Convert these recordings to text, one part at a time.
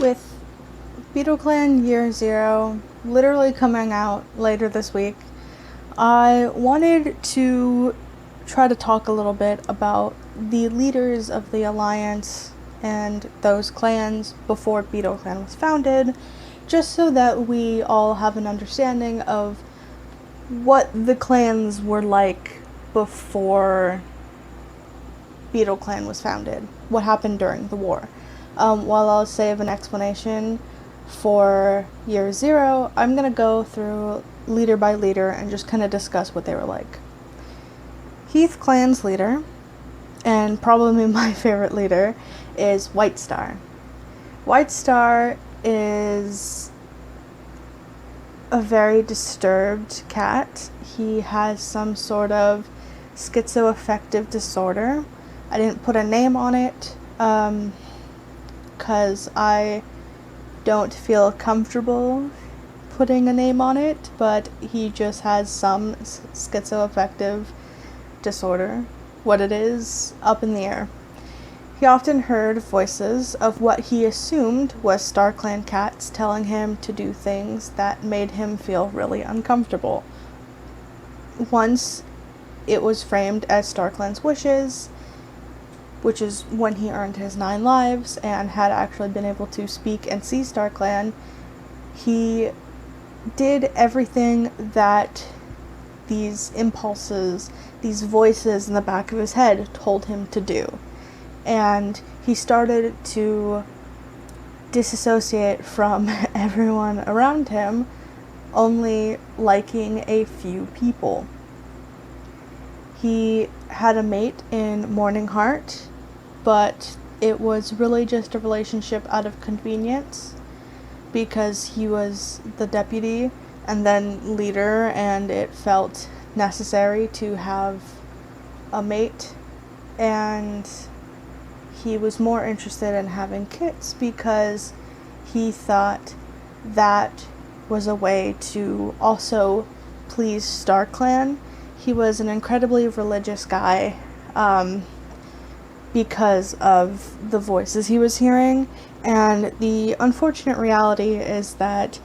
With Beetleclan Year Zero literally coming out later this week, I wanted to try to talk a little bit about the leaders of the Alliance and those clans before Beetleclan was founded, just so that we all have an understanding of what the clans were like before Beetleclan was founded, what happened during the war. While I'll save an explanation for Year Zero, I'm going to go through leader by leader and just kind of discuss what they were like. Heath Clan's leader, and probably my favorite leader, is Whitestar. Whitestar is a very disturbed cat. He has some sort of schizoaffective disorder. I didn't put a name on it, because I don't feel comfortable putting a name on it, but he just has some schizoaffective disorder. What it is, up in the air. He often heard voices of what he assumed was StarClan cats telling him to do things that made him feel really uncomfortable. Once it was framed as StarClan's wishes, which is when he earned his 9 lives and had actually been able to speak and see StarClan. He did everything that these impulses, these voices in the back of his head told him to do. And he started to disassociate from everyone around him, only liking a few people. He had a mate in Morning Heart, but it was really just a relationship out of convenience because he was the deputy and then leader, and it felt necessary to have a mate, and he was more interested in having kits because he thought that was a way to also please StarClan. He was an incredibly religious guy, because of the voices he was hearing, and the unfortunate reality is that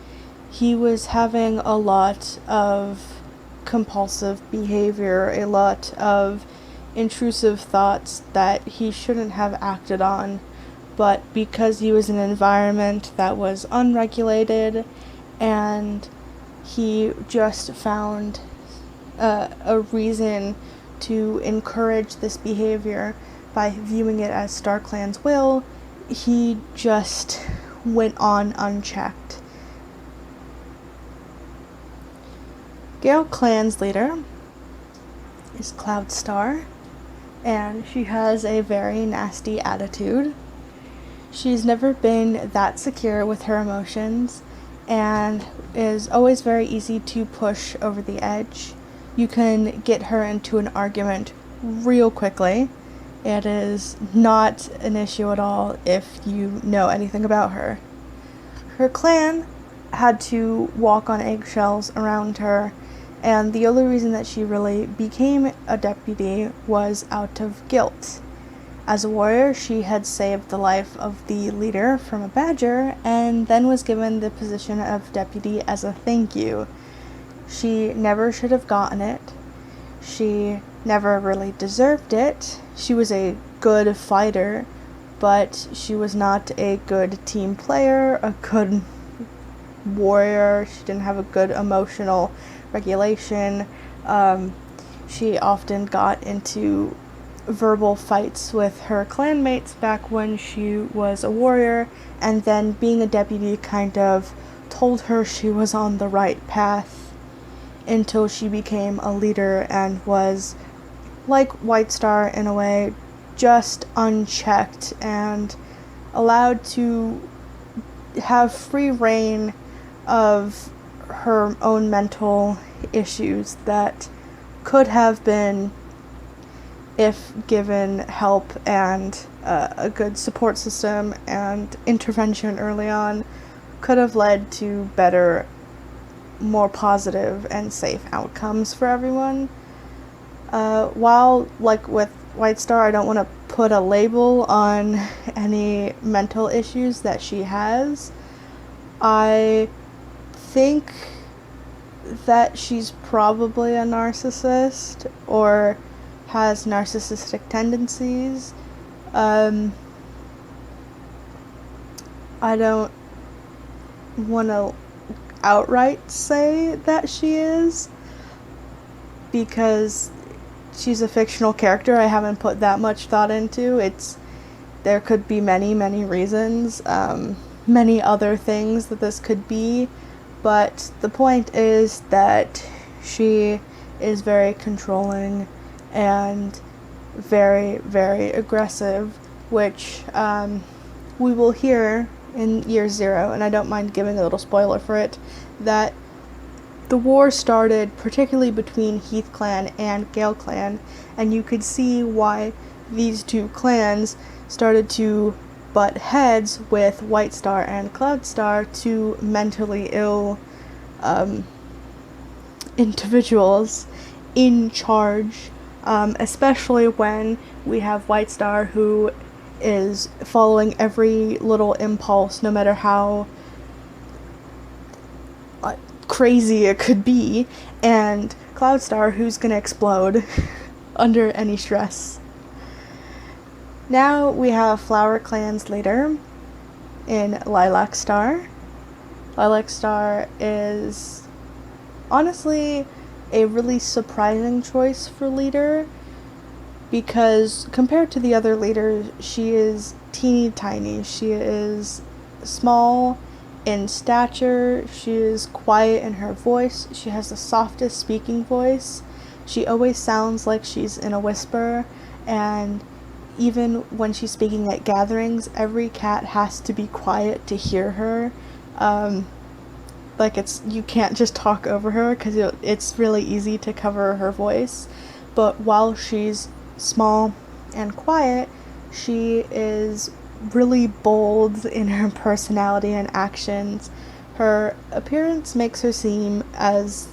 he was having a lot of compulsive behavior, a lot of intrusive thoughts that he shouldn't have acted on, but because he was in an environment that was unregulated, and he just found a reason to encourage this behavior by viewing it as StarClan's will, he just went on unchecked. Gale Clan's leader is Cloudstar, and she has a very nasty attitude. She's never been that secure with her emotions and is always very easy to push over the edge. You can get her into an argument real quickly. It is not an issue at all if you know anything about her. Her clan had to walk on eggshells around her, and the only reason that she really became a deputy was out of guilt. As a warrior, she had saved the life of the leader from a badger, and then was given the position of deputy as a thank you. She never should have gotten it. She never really deserved it. She was a good fighter, but she was not a good team player, a good warrior. She didn't have a good emotional regulation. She often got into verbal fights with her clanmates back when she was a warrior, and then being a deputy kind of told her she was on the right path until she became a leader and was like Whitestar in a way, just unchecked and allowed to have free reign of her own mental issues that could have been, if given help and a good support system and intervention early on, could have led to better, more positive and safe outcomes for everyone. While, like with Whitestar, I don't want to put a label on any mental issues that she has. I think that she's probably a narcissist or has narcissistic tendencies. I don't want to outright say that she is, because she's a fictional character. I haven't put that much thought into it. There could be many reasons, many other things that this could be, but the point is that she is very controlling and very aggressive, which we will hear in Year Zero, and I don't mind giving a little spoiler for it, that the war started particularly between Heath Clan and Gale Clan, and you could see why these two clans started to butt heads with Whitestar and Cloudstar, two mentally ill individuals in charge, especially when we have Whitestar, who is following every little impulse, no matter how crazy it could be, and Cloudstar, who's gonna explode under any stress. Now we have Flower Clan's leader in Lilacstar. Lilacstar is honestly a really surprising choice for leader, because compared to the other leaders, she is teeny tiny. She is small in stature, she is quiet in her voice, she has the softest speaking voice, she always sounds like she's in a whisper, and even when she's speaking at gatherings, every cat has to be quiet to hear her. You can't just talk over her, because it's really easy to cover her voice, but while she's small and quiet, she is really bold in her personality and actions. Her appearance makes her seem as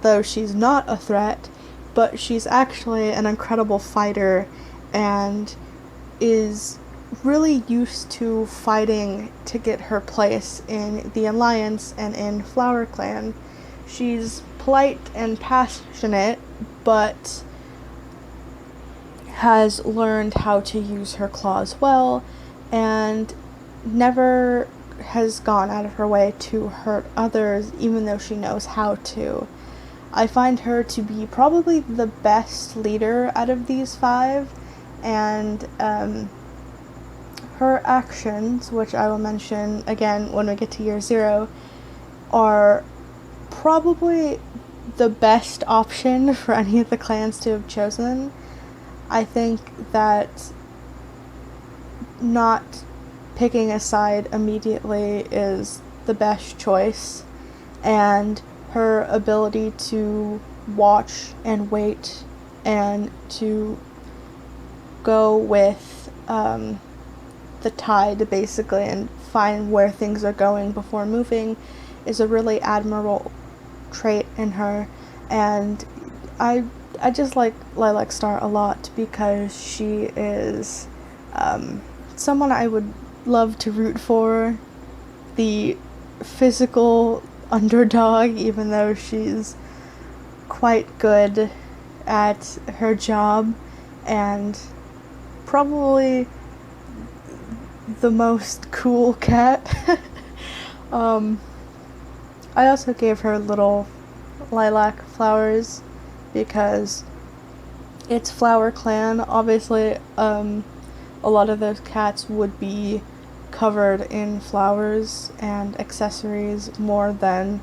though she's not a threat, but she's actually an incredible fighter and is really used to fighting to get her place in the Alliance and in Flower Clan. She's polite and passionate, but has learned how to use her claws well, and never has gone out of her way to hurt others, even though she knows how to. I find her to be probably the best leader out of these five, and her actions, which I will mention again when we get to Year Zero, are probably the best option for any of the clans to have chosen. I think that not picking a side immediately is the best choice, and her ability to watch and wait and to go with the tide, basically, and find where things are going before moving is a really admirable trait in her. And I just like Lilacstar a lot, because she is someone I would love to root for, the physical underdog, even though she's quite good at her job, and probably the most cool cat. I also gave her little lilac flowers because it's Flower Clan. Obviously, a lot of those cats would be covered in flowers and accessories more than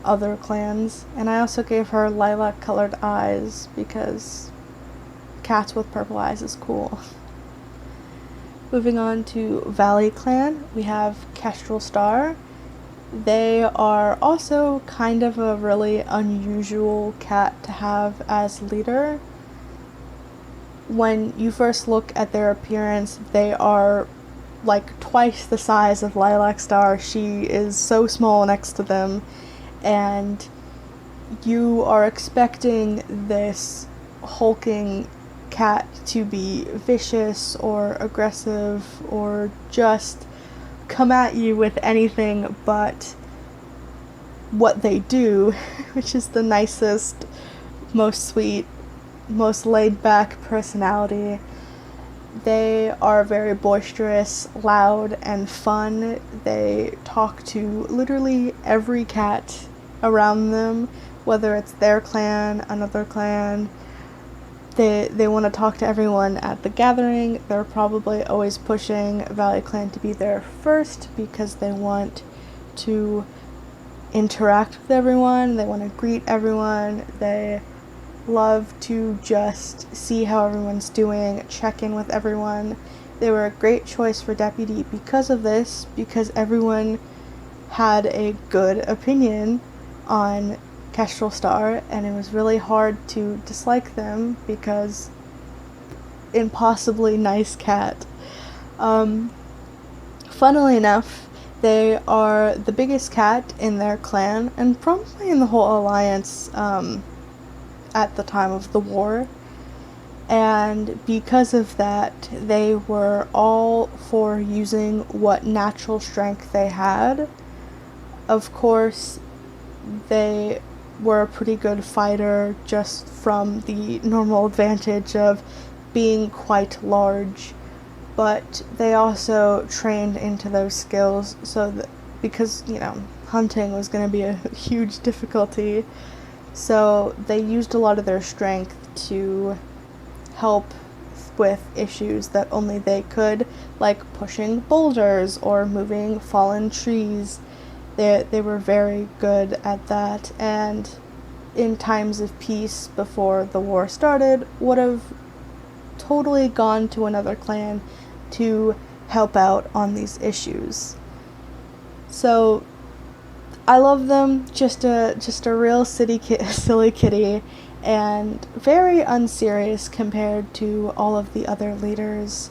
other clans. And I also gave her lilac colored eyes because cats with purple eyes is cool. Moving on to Valley Clan, we have Kestrelstar. They are also kind of a really unusual cat to have as leader. When you first look at their appearance, they are like twice the size of Lilacstar. She is so small next to them, and you are expecting this hulking cat to be vicious or aggressive or just come at you with anything but what they do, which is the nicest, most sweet, most laid-back personality. They are very boisterous, loud, and fun. They talk to literally every cat around them, whether it's their clan, another clan. They want to talk to everyone at the gathering. They're probably always pushing Valley Clan to be there first because they want to interact with everyone. They want to greet everyone. They love to just see how everyone's doing, check in with everyone. They were a great choice for deputy because of this, because everyone had a good opinion on Kestrelstar, and it was really hard to dislike them because impossibly nice cat. Funnily enough, they are the biggest cat in their clan and probably in the whole alliance at the time of the war. And because of that, they were all for using what natural strength they had. Of course, they were a pretty good fighter just from the normal advantage of being quite large, but they also trained into those skills so that, because, hunting was going to be a huge difficulty, so they used a lot of their strength to help with issues that only they could, like pushing boulders or moving fallen trees. They were very good at that, and in times of peace before the war started, would have totally gone to another clan to help out on these issues. So I love them. Just a real silly kitty, and very unserious compared to all of the other leaders,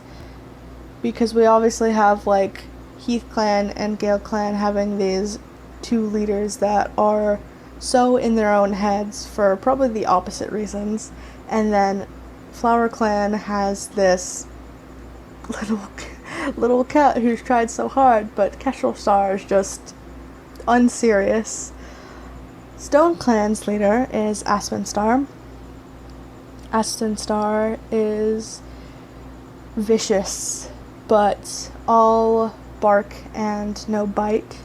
because we obviously have like Heath Clan and Gale Clan having these two leaders that are so in their own heads for probably the opposite reasons, and then Flower Clan has this little cat who's tried so hard, but Kestrelstar is just unserious. Stone Clan's leader is Aspenstar. Aspenstar is vicious, but all bark and no bite.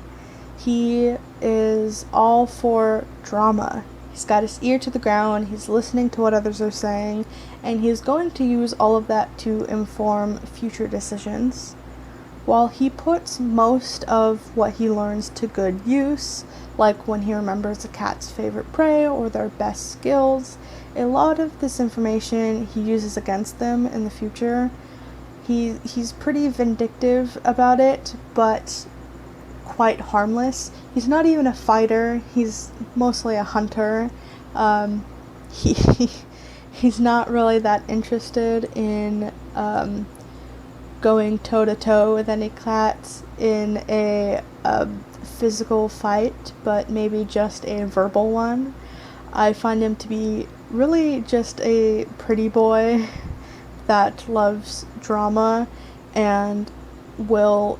He is all for drama. He's got his ear to the ground, he's listening to what others are saying, and he's going to use all of that to inform future decisions. While he puts most of what he learns to good use, like when he remembers a cat's favorite prey or their best skills, a lot of this information he uses against them in the future. He's pretty vindictive about it, but quite harmless. He's not even a fighter, he's mostly a hunter. He's not really that interested in going toe-to-toe with any cats in a physical fight, but maybe just a verbal one. I find him to be really just a pretty boy that loves drama and will,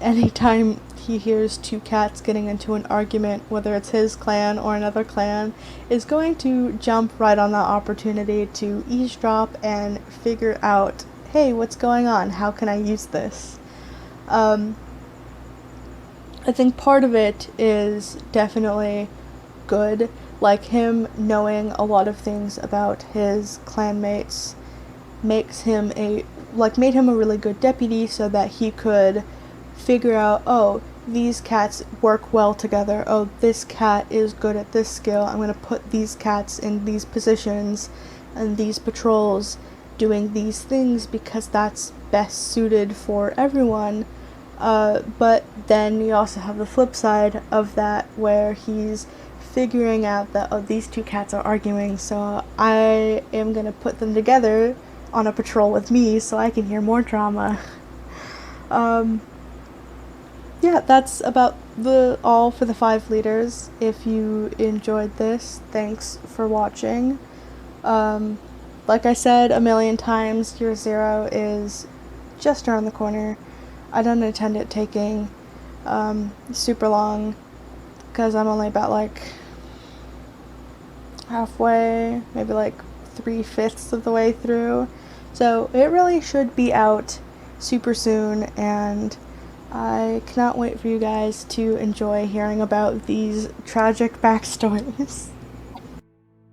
anytime he hears two cats getting into an argument, whether it's his clan or another clan, is going to jump right on that opportunity to eavesdrop and figure out, hey, what's going on? How can I use this? I think part of it is definitely good, like him knowing a lot of things about his clanmates made him a really good deputy so that he could figure out, oh, these cats work well together, oh, this cat is good at this skill, I'm going to put these cats in these positions and these patrols doing these things because that's best suited for everyone. But then you also have the flip side of that where he's figuring out that, oh, these two cats are arguing, so I am going to put them together on a patrol with me so I can hear more drama. Yeah, that's about all for the 5 leaders. If you enjoyed this, thanks for watching. Like like I said a million times, year 0 is just around the corner. I don't intend it taking super long, because I'm only about like halfway, maybe like 3/5 of the way through. So it really should be out super soon, and I cannot wait for you guys to enjoy hearing about these tragic backstories.